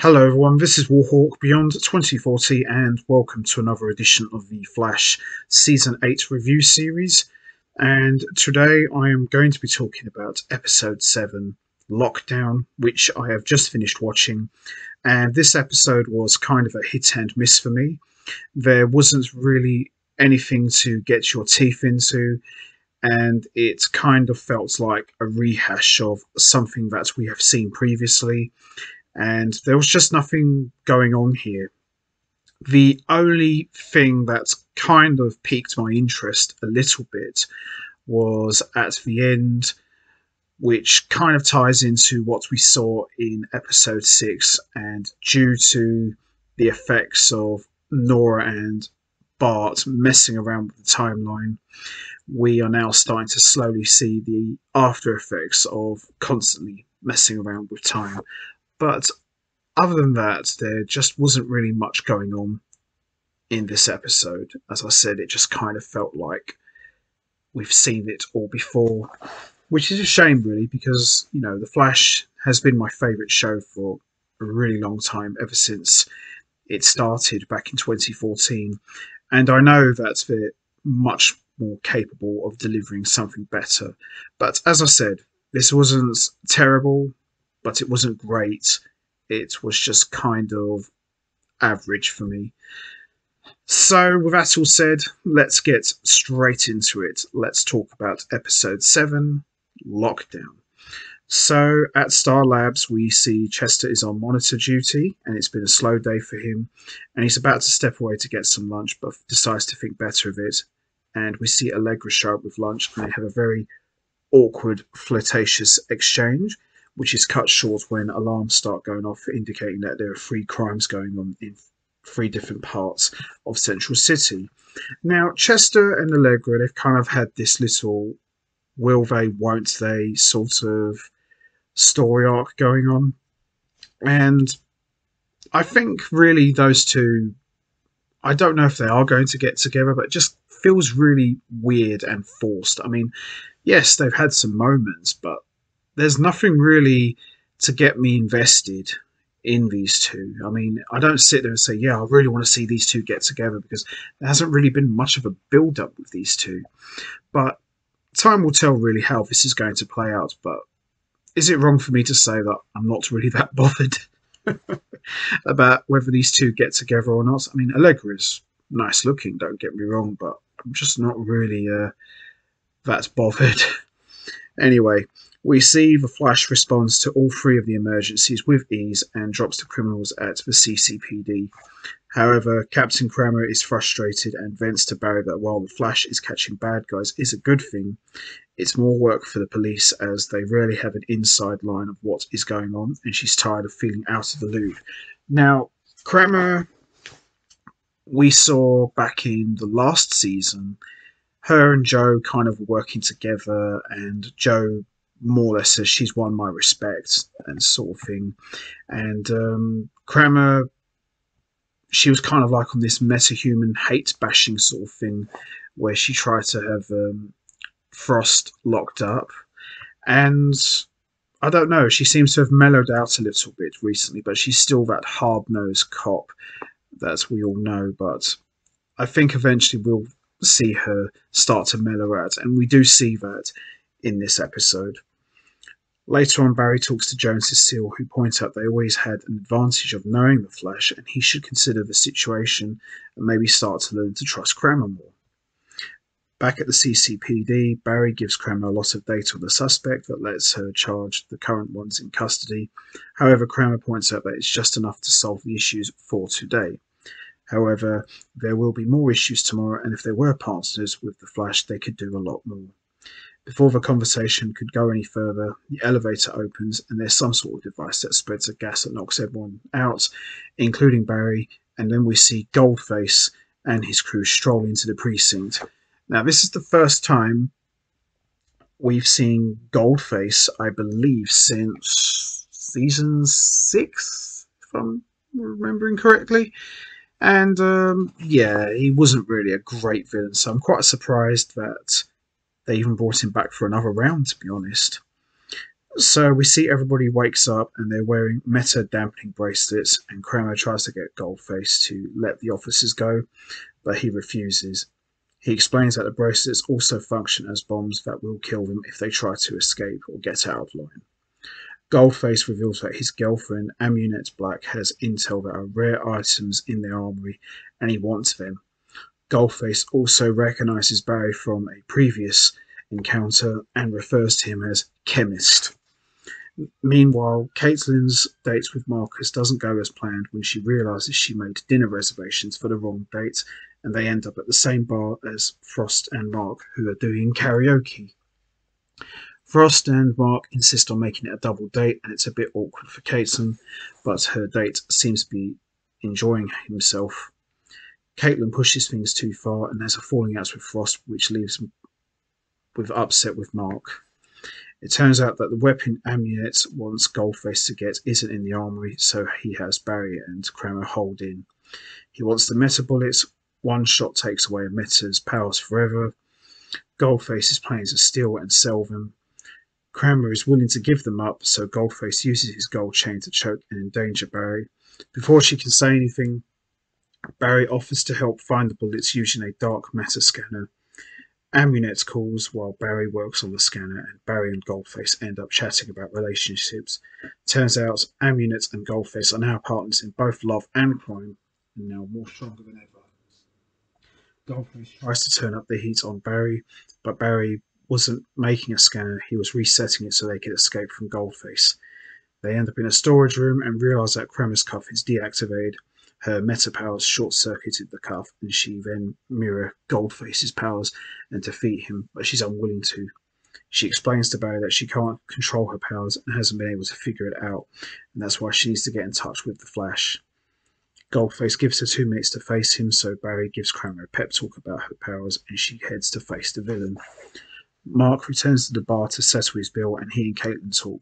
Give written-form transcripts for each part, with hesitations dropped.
Hello everyone, this is Warhawk Beyond 2040 and welcome to another edition of the Flash Season 8 review series. And today I am going to be talking about Episode 7, Lockdown, which I have just finished watching. And this episode was kind of a hit and miss for me. There wasn't really anything to get your teeth into, and it kind of felt like a rehash of something that we have seen previously. And there was just nothing going on here. The only thing that kind of piqued my interest a little bit was at the end, which kind of ties into what we saw in episode 6. And due to the effects of Nora and Bart messing around with the timeline, we are now starting to slowly see the after effects of constantly messing around with time. But other than that, there just wasn't really much going on in this episode. As I said, it just kind of felt like we've seen it all before, which is a shame, really, because, you know, The Flash has been my favourite show for a really long time, ever since it started back in 2014. And I know that they're much more capable of delivering something better. But as I said, this wasn't terrible, but it wasn't great. It was just kind of average for me. So, with that all said, let's get straight into it. Let's talk about episode 7, Lockdown. So, at Star Labs, we see Chester is on monitor duty, and it's been a slow day for him, and he's about to step away to get some lunch, but decides to think better of it. And we see Allegra show up with lunch, and they have a very awkward, flirtatious exchange, which is cut short when alarms start going off, indicating that there are 3 crimes going on in 3 different parts of Central City. Now, Chester and Allegra, they've kind of had this little will they, won't they sort of story arc going on. And I think really those two, I don't know if they are going to get together, but it just feels really weird and forced. I mean, yes, they've had some moments, but there's nothing really to get me invested in these two. I mean, I don't sit there and say, yeah, I really want to see these two get together, because there hasn't really been much of a build-up with these two. But time will tell really how this is going to play out. But is it wrong for me to say that I'm not really that bothered about whether these two get together or not? I mean, Allegra is nice looking, don't get me wrong, but I'm just not really that bothered. Anyway, we see the Flash responds to all 3 of the emergencies with ease and drops the criminals at the CCPD. However, Captain Kramer is frustrated and vents to Barry that while the Flash is catching bad guys is a good thing, it's more work for the police as they rarely have an inside line of what is going on, and she's tired of feeling out of the loop. Now, Kramer, we saw back in the last season, her and Joe kind of working together, and Joe more or less says she's won my respect and sort of thing. And Kramer, she was kind of like on this meta-human hate bashing sort of thing, where she tried to have Frost locked up. And I don't know, she seems to have mellowed out a little bit recently, but she's still that hard-nosed cop that we all know. But I think eventually we'll see her start to mellow out, and we do see that in this episode. Later on, Barry talks to Joe and Cecile, who point out they always had an advantage of knowing the Flash, and he should consider the situation and maybe start to learn to trust Kramer more. Back at the CCPD, Barry gives Kramer a lot of data on the suspect that lets her charge the current ones in custody. However, Kramer points out that it's just enough to solve the issues for today. However, there will be more issues tomorrow, and if they were partners with the Flash, they could do a lot more. Before the conversation could go any further, the elevator opens, and there's some sort of device that spreads a gas that knocks everyone out, including Barry, and then we see Goldface and his crew stroll into the precinct. Now, this is the first time we've seen Goldface, I believe, since season 6, if I'm remembering correctly. And yeah, he wasn't really a great villain, so I'm quite surprised that they even brought him back for another round, to be honest. So we see everybody wakes up and they're wearing meta dampening bracelets, and Kramer tries to get Goldface to let the officers go, but he refuses. He explains that the bracelets also function as bombs that will kill them if they try to escape or get out of line. Goldface reveals that his girlfriend, Amunet Black, has intel that are rare items in their armory and he wants them. Goldface also recognizes Barry from a previous encounter and refers to him as Chemist. Meanwhile, Caitlin's date with Marcus doesn't go as planned when she realizes she made dinner reservations for the wrong date, and they end up at the same bar as Frost and Mark, who are doing karaoke. Frost and Mark insist on making it a double date, and it's a bit awkward for Caitlin, but her date seems to be enjoying himself. Caitlin pushes things too far, and there's a falling out with Frost, which leaves with upset with Mark. It turns out that the weapon Amunet wants Goldface to get isn't in the armory, so he has Barry and Kramer hold in. He wants the meta bullets. One shot takes away a meta's powers forever. Goldface is planning to steal and sell them. Kramer is willing to give them up, so Goldface uses his gold chain to choke and endanger Barry. Before she can say anything, Barry offers to help find the bullets using a dark matter scanner. Amunet calls while Barry works on the scanner, and Barry and Goldface end up chatting about relationships. Turns out Amunet and Goldface are now partners in both love and crime, and now more stronger than ever. Goldface tries to turn up the heat on Barry, but Barry wasn't making a scanner, he was resetting it so they could escape from Goldface. They end up in a storage room and realise that Kramer's cuff is deactivated. Her meta powers short-circuited the cuff, and she then mirror Goldface's powers and defeat him, but she's unwilling to. She explains to Barry that she can't control her powers and hasn't been able to figure it out, and that's why she needs to get in touch with the Flash. Goldface gives her 2 minutes to face him, so Barry gives Kramer a pep talk about her powers, and she heads to face the villain. Mark returns to the bar to settle his bill, and he and Caitlin talk.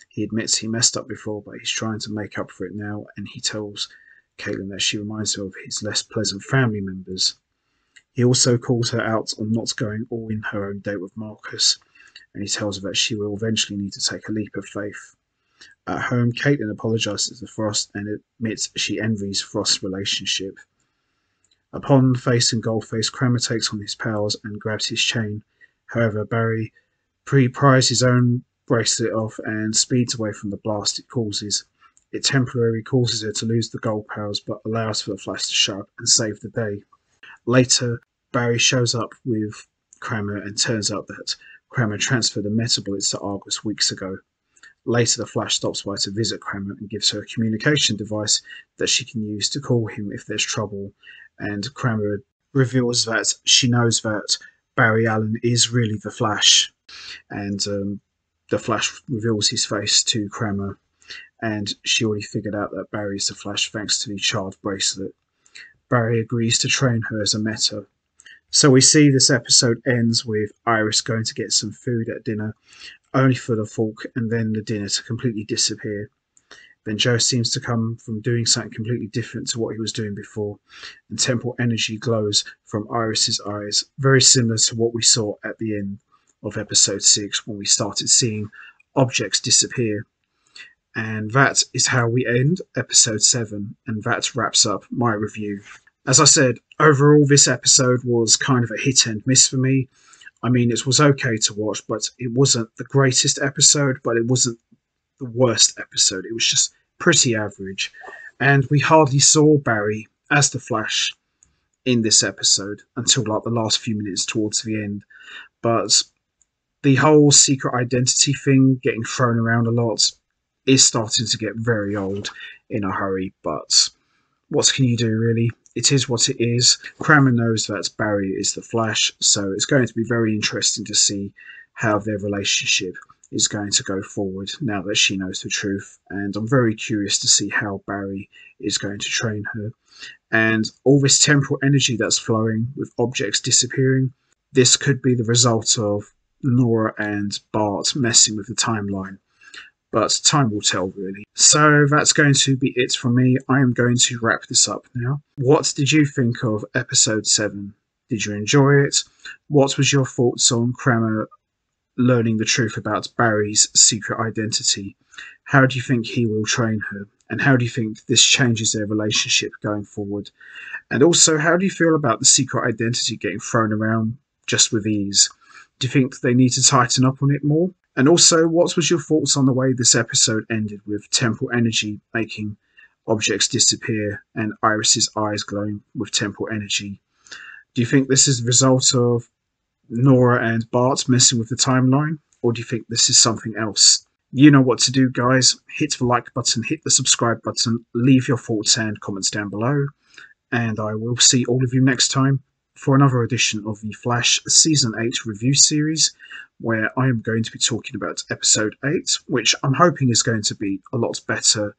He admits he messed up before, but he's trying to make up for it now, and he tells Caitlin that she reminds him of his less pleasant family members. He also calls her out on not going all in her own date with Marcus, and he tells her that she will eventually need to take a leap of faith. At home, Caitlin apologizes to Frost and admits she envies Frost's relationship. Upon facing Goldface, Kramer takes on his powers and grabs his chain. However, Barry pries his own bracelet off and speeds away from the blast it causes. It temporarily causes her to lose the gold powers, but allows for the Flash to show up and save the day. Later, Barry shows up with Kramer and turns out that Kramer transferred the meta bullets to Argus weeks ago. Later, the Flash stops by to visit Kramer and gives her a communication device that she can use to call him if there's trouble, and Kramer reveals that she knows that Barry Allen is really the Flash, and the Flash reveals his face to Kramer, and she already figured out that Barry is the Flash thanks to the charred bracelet. Barry agrees to train her as a meta. So we see this episode ends with Iris going to get some food at dinner, only for the fork and then the dinner to completely disappear. Then Joe seems to come from doing something completely different to what he was doing before, and temple energy glows from Iris's eyes, very similar to what we saw at the end of episode 6 when we started seeing objects disappear. And that is how we end episode 7, and that wraps up my review. As I said, overall this episode was kind of a hit and miss for me. I mean, it was okay to watch, but it wasn't the greatest episode, but it wasn't the worst episode. It was just pretty average. And we hardly saw Barry as the Flash in this episode until like the last few minutes towards the end. But the whole secret identity thing getting thrown around a lot is starting to get very old in a hurry, but what can you do, really? It is what it is. Kramer knows that Barry is the Flash, so it's going to be very interesting to see how their relationship is going to go forward now that she knows the truth. And I'm very curious to see how Barry is going to train her. And all this temporal energy that's flowing with objects disappearing, this could be the result of Nora and Bart messing with the timeline. But time will tell, really. So that's going to be it from me. I am going to wrap this up now. What did you think of episode 7? Did you enjoy it? What was your thoughts on Kramer learning the truth about Barry's secret identity. How do you think he will train her? And how do you think this changes their relationship going forward? And also, how do you feel about the secret identity getting thrown around just with ease? Do you think they need to tighten up on it more? And also, what was your thoughts on the way this episode ended with temporal energy making objects disappear and Iris's eyes glowing with temporal energy? Do you think this is the result of Nora and Bart messing with the timeline? Or do you think this is something else? You know what to do, guys. Hit the like button, hit the subscribe button, leave your thoughts and comments down below. And I will see all of you next time for another edition of the Flash Season 8 review series, where I am going to be talking about Episode 8, which I'm hoping is going to be a lot better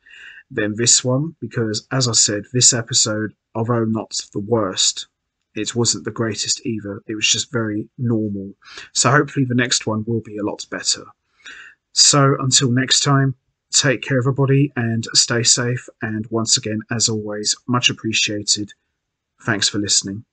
than this one, because, as I said, this episode, although not the worst, it wasn't the greatest either. It was just very normal. So hopefully the next one will be a lot better. So until next time, take care, everybody, and stay safe. And once again, as always, much appreciated. Thanks for listening.